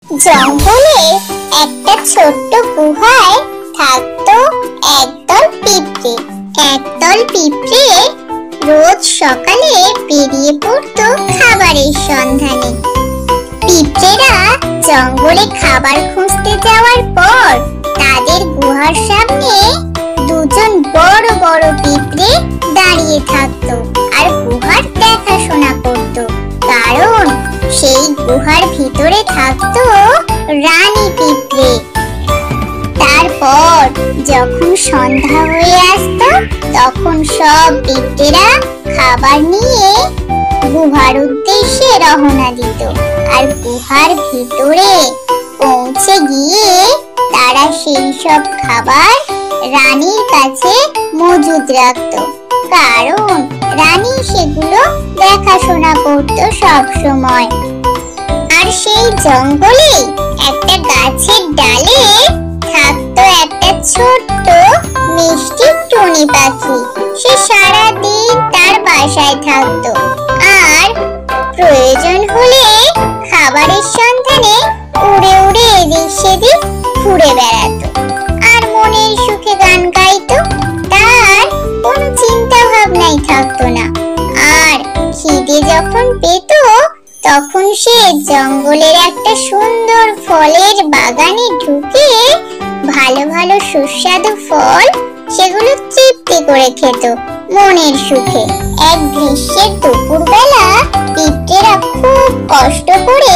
জঙ্গলে একটা ছোট্ট গুহায় থাকতো একদল পিঁপড়ে। একদল পিঁপড়ে রোজ সকালে বেরিয়ে পড়তো খাবারের সন্ধানে। পিঁপড়েরা জঙ্গলে খাবার খুঁজতে যাওয়ার পর তাদের গুহার সামনে দুজন বড় বড় পিঁপড়ে দাঁড়িয়ে থাকতো আর গুহার দেখাশোনা করত। কারণ সেই গুহার ভিতরে থাকতো রানী পিঁপড়ে। তারপর যখন সন্ধ্যা হয়ে আসতো তখন সব পিঁপড়েরা খাবার নিয়ে গুহার উদ্দেশ্যে রওনা দিত। আর গুহার ভিতরে পৌঁছে গিয়ে তারা সেই সব খাবার রানীর কাছে মজুদ রাখতো, কারণ রানী সেগুলো দেখাশোনা করতো সব সময়। আর সেই জঙ্গলে একটা গাছের ডালে থাকতো একটা ছোট্ট মিষ্টি টুনি পাখি। সে সারাদিন তার বাসায় থাকতো আর প্রয়োজন হলে খাবারের সন্ধানে উড়ে উড়ে এদিক সেদিক ঘুরে বেড়াতো আর মনের সুখে গান গাইতো। তার কোনো চিন্তা ভাবনাই থাকতো না। আর খিদে যখন পেত তখন সে জঙ্গলের একটা সুন্দর ফলের বাগানে ঢুকে ভালো ভালো সুস্বাদু ফল সেগুলো তৃপ্তি করে খেত মনের সুখে। এক গ্রীষ্মের দুপুরবেলা পিঁপড়েরা খুব কষ্ট করে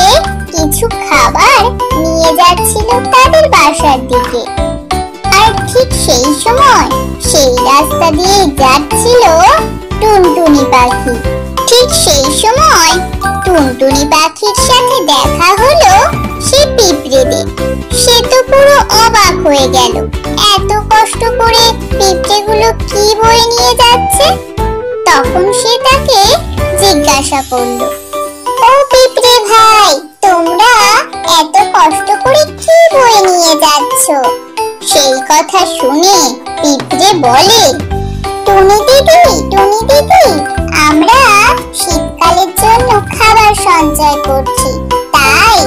কিছু খাবার নিয়ে যাচ্ছিল তাদের বাসার দিকে। আর ঠিক সেই সময় সেই রাস্তা দিয়ে যাচ্ছিল টুনটুনি পাখি। ঠিক সেই সময় টুনটুনি পাখির সাথে দেখা হলো সে পিঁপড়েদের। সে তো পুরো অবাক হয়ে গেল, এত কষ্ট করে পিঁপড়েগুলো কি বয়ে নিয়ে যাচ্ছে। তখন সে তাকে জিজ্ঞাসা করলো, ও পিঁপড়ে ভাই, তোমরা এত কষ্ট করে কি বয়ে নিয়ে যাচ্ছ? সেই কথা শুনে পিঁপড়ে বলে, টুনি দিদি, আমরা শীতকালের জন্য খাবার সঞ্চয় করছি, তাই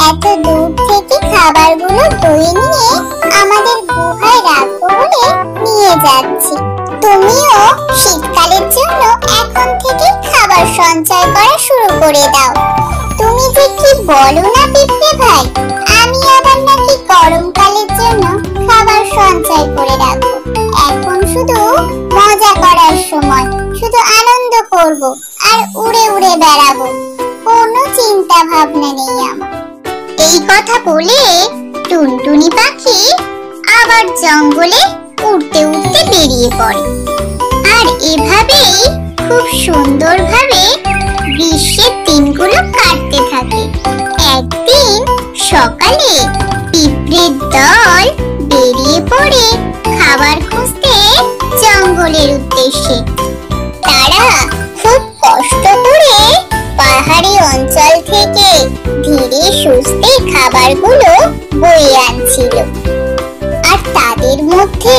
এত দূর থেকে খাবারগুলো বয়ে নিয়ে আমাদের গুহায় রাখবো বলে নিয়ে যাচ্ছি। তুমিও শীতকালের জন্য এখন থেকে খাবার সঞ্চয় করা শুরু করে দাও। তুমি যে কি বলো না পিঁপড়ে ভাই, আমি আবার নাকি গরমকালের জন্য খাবার সঞ্চয় করে রাখবো। এখন শুধু মজা করার সময়, শুধু আনন্দ করব আর উড়ে উড়ে বেড়াবো, কোনো চিন্তা ভাবনা নেই আমার। এই কথা বলে টুনটুনি পাখি আবার জঙ্গলে উড়তে উড়তে বেরিয়ে পড়ে। আর এভাবেই খুব সুন্দরভাবে গ্রীষ্মের দিনগুলো কাটতে থাকে। একদিন সকালে পিঁপড়ের দল বেরিয়ে পড়ে খাবার খুঁজতে জঙ্গলের উদ্দেশ্যে। তারা খুব কষ্ট করে পাহাড়ি অঞ্চল থেকে ধীরে সুস্থে খাবারগুলো বয়ে আনছিল। আর তাদের মধ্যে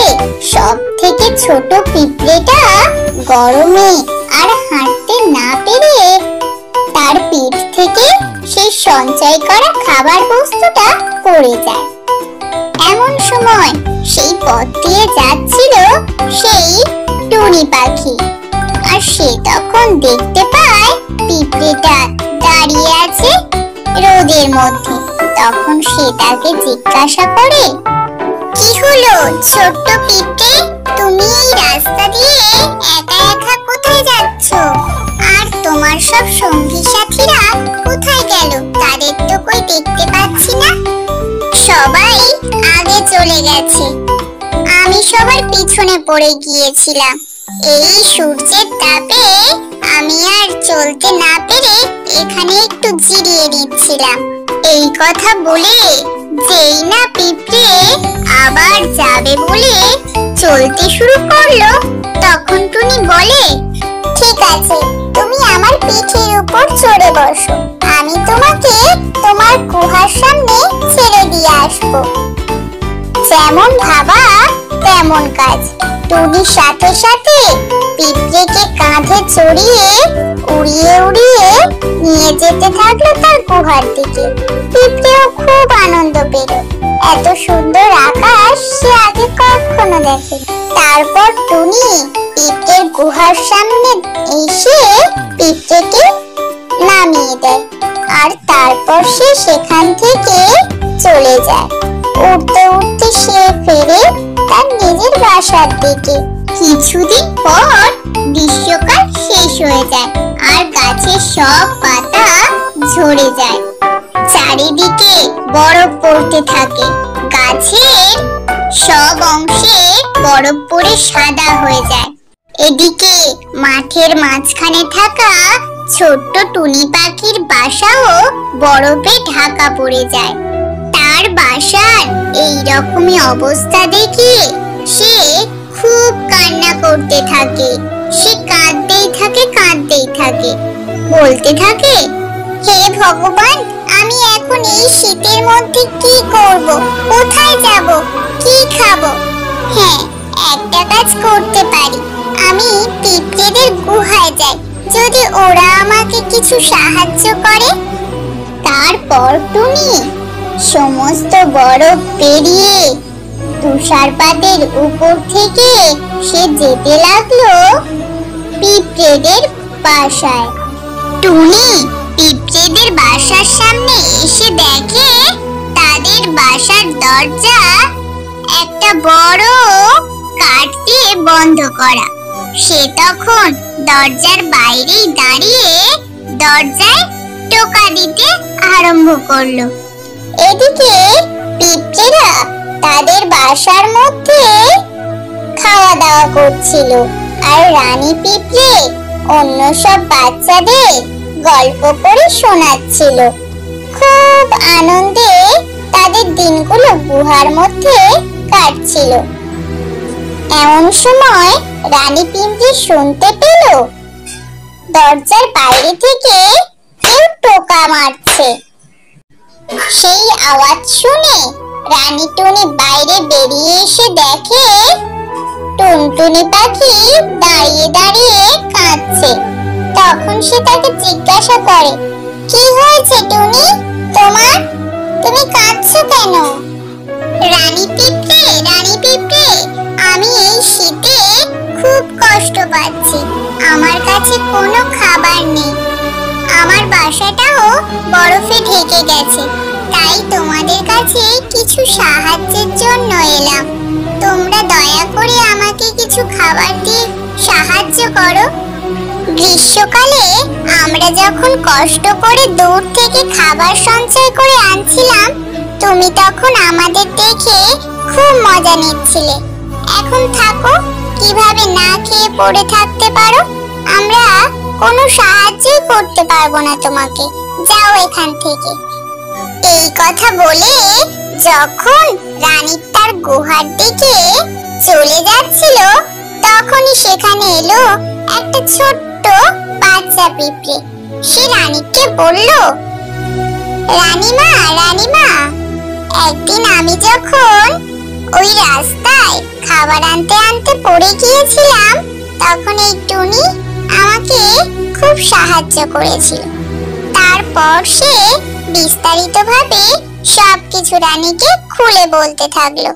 সব থেকে ছোট পিঁপড়েটা গরমে আর হাঁটতে না পেরে তার পিঠ থেকে সেই সঞ্চয় করা খাবার বস্তুটা পড়ে যায়। এমন সময় সেই পথ দিয়ে যাচ্ছিল সেই টুনি পাখি। আর সে তখন দেখতে পায় পিঁপড়েটা দাঁড়িয়ে আছে রোদের মধ্যে। তখন সে তাকে জিজ্ঞাসা করে, কি হলো ছোট্ট পিঁপড়ে, তুমি এই রাস্তা দিয়ে একা একা কোথায় যাচ্ছ? আর তোমার সব সঙ্গী সাথীরা কোথায় গেল? তাদের তো কই দেখতে পাচ্ছি না। সবাই আগে চলে গেছে, আমি সবার পিছনে পড়ে গিয়েছিলাম। এই সূর্যের তাপে আমি আর চলতে না পেরে এখানে একটু জিরিয়ে নিচ্ছিলাম। এই কথা বলে যেই না পিঁপড়ে আবার যাবে বলে চলতে শুরু করলো, তখন টুনি বলে, ঠিক আছে, তুমি আমার পিঠের উপর চড়ে বসো, আমি তোমাকে তোমার গুহার সামনে ছেড়ে দিয়ে আসবো। যেমন ভাবা তেমন কাজ। টুনির সাথে সাথে পিঁপড়েকে কাঁধে চড়িয়ে উড়িয়ে উড়িয়ে নিয়ে যেতে থাকলো তার গুহার দিকে। পিঁপড়েও খুব এত সুন্দর আকাশ সে আগে কখনো দেখেনি। তারপর টুনি পিঁপড়ের গুহার সামনে এসে পিঁপড়েকে নামিয়ে দেয়, আর তারপর সে সেখান থেকে চলে যায়। উঠতে উঠতে সে ফেরে তার নিজের বাসার দিকে। কিছুদিন পর গ্রীষ্মকাল শেষ হয়ে যায় আর গাছের সব পাতা ঝরে যায়। চারিদিকে বরফ পড়তে থাকে। গাছের সব অংশে বরফ পড়ে সাদা হয়ে যায়। এদিকে মাঠের মাঝখানে থাকা ছোট্ট টুনি পাখির বাসাও বরফে ঢাকা পড়ে যায়। তার বাসার এই রকমই অবস্থা দেখে সে খুব কান্না করতে থাকে। সে কাঁদতেই থাকে, বলতে থাকে, হে ভগবান, আমি এখন এই শীতের মধ্যে কি করব, কোথায় যাব, কি খাবো? হ্যাঁ, একটা কাজ করতে পারি, আমি পিঁপড়েদের গুহায় যাই, যদি ওরা আমাকে কিছু সাহায্য করে। তারপর টুনি সমস্ত বরফ পেরিয়ে তুষারপাতের উপর থেকে সে যেতে লাগলো পিঁপড়েদের বাসায়। টুনি পিঁপড়েদের বাসার সামনে এসে দেখে তাদের বাসার দরজা একটা বড় কাঠ দিয়ে বন্ধ করা। সে তখন দরজার বাইরেই দাঁড়িয়ে দরজায় টোকা দিতে আরম্ভ করলো। এদিকে পিঁপড়েরা তাদের বাসার মধ্যে খাওয়া দাওয়া করছিল, আর রানী পিঁপড়ে অন্য সব বাচ্চাদের গল্প করে শোনাচ্ছিল। খুব আনন্দে তাদের দিনগুলো গুহার মধ্যে কাটছিল। এমন সময় রানী পিঁপড়ে শুনতে পেল দরজার বাইরে থেকে কেউ টোকা মারছে। সেই আওয়াজ শুনে রানী টুনি বাইরে বেরিয়ে এসে দেখে টুনটুনি পাখি দাঁড়িয়ে দাঁড়িয়ে কাঁদছে। তখন সে তাকে জিজ্ঞাসা করে, কি হয়েছে টুনি তোমার, তুমি কাঁদছো কেন? রানী পিঁপড়ে, আমি এই শীতে খুব কষ্ট পাচ্ছি। আমার কাছে কোনো খাবার নেই, আমার বাসাটাও বরফে ঢেকে গেছে। তাই তোমাদের কাছে কিছু সাহায্যের জন্য এলাম। তোমরা দয়া করে আমাকে কিছু খাবার দিয়ে সাহায্য করো। গ্রীষ্মকালে আমরা যখন কষ্ট করে দূর থেকে খাবার সঞ্চয় করে আনছিলাম, তুমি তখন আমাদের দেখে খুব মজা নিচ্ছিলে। এখন থাকো, কিভাবে না খেয়ে পড়ে থাকতে পারো? আমরা কোনো সাহায্যই করতে পারবো না তোমাকে, যাও এখান থেকে। এই কথা বলে যখন রানী তার গুহার দিকে চলে যাচ্ছিল, তখনই সেখানে এলো একটা ছোট্ট বাচ্চা পিঁপড়ে। সে রানীকে বলল, রানীমা, একদিন আমি যখন ওই রাস্তায় খাবার আনতে আনতে পড়ে গিয়েছিলাম, তখন এই টুনি আমাকে খুব সাহায্য করেছিল। তারপর সে বিস্তারিতভাবে সবকিছু রানীকে খুলে বলতে থাকলো।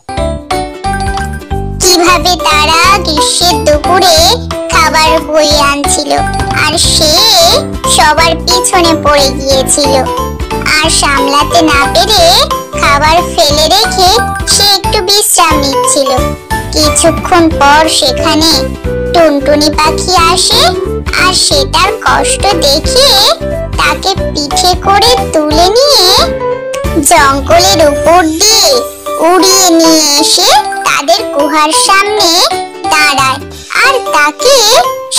কিভাবে তারা গ্রীষ্মের দুপুরে খাবার বয়ে আনছিল, আর সে সবার পিছনে পড়ে গিয়েছিল, আর সামলাতে না পেরে খাবার ফেলে রেখে সে একটু বিশ্রাম নিচ্ছিল। কিছুক্ষণ পর সেখানে টুনটুনি পাখি আসে, আর সে তার কষ্ট দেখে তাকে পিঠে করে তুলে নিয়ে জঙ্গলের উপর দিয়ে উড়িয়ে নিয়ে এসে তাদের গুহার সামনে দাঁড়ায়, আর তাকে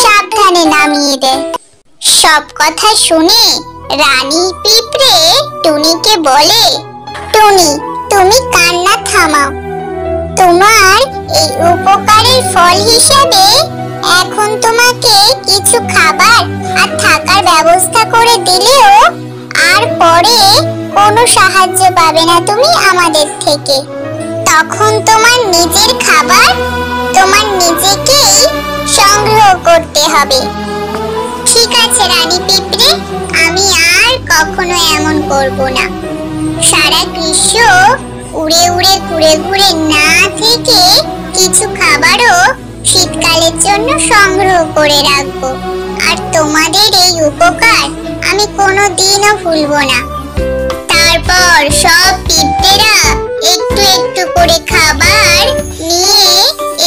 সাবধানে নামিয়ে দেয়। সব কথা শুনে রানী পিঁপড়ে টুনিকে বলে, টুনি, তুমি কান্না থামাও। তোমার এই উপকারের ফল হিসেবে এখন তোমাকে কিছু খাবার আর থাকার ব্যবস্থা করে দিলেও আর পরে কোনো সাহায্য পাবে না তুমি আমাদের থেকে। তখন তোমার নিজের খাবার তোমার নিজেকেই সংগ্রহ করতে হবে। ঠিক আছে রানী পিঁপড়ে, আমি আর কখনো এমন করব না। সারা গ্রীষ্ম উড়ে উড়ে ঘুরে ঘুরে না থেকে কিছু খাবারও শীতকালের জন্য সংগ্রহ করে রাখবো। আর তোমাদের এই উপকার আমি কোনোদিনও ভুলবো না। তারপর সব পিঁপড়েরা একটু একটু করে খাবার নিয়ে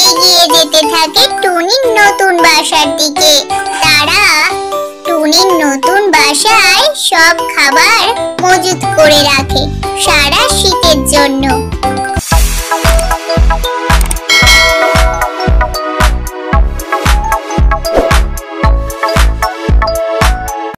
এগিয়ে যেতে থাকে টুনির নতুন বাসার দিকে। তারা টুনির নতুন বাসায় সব খাবার মজুত করে রাখে। সারা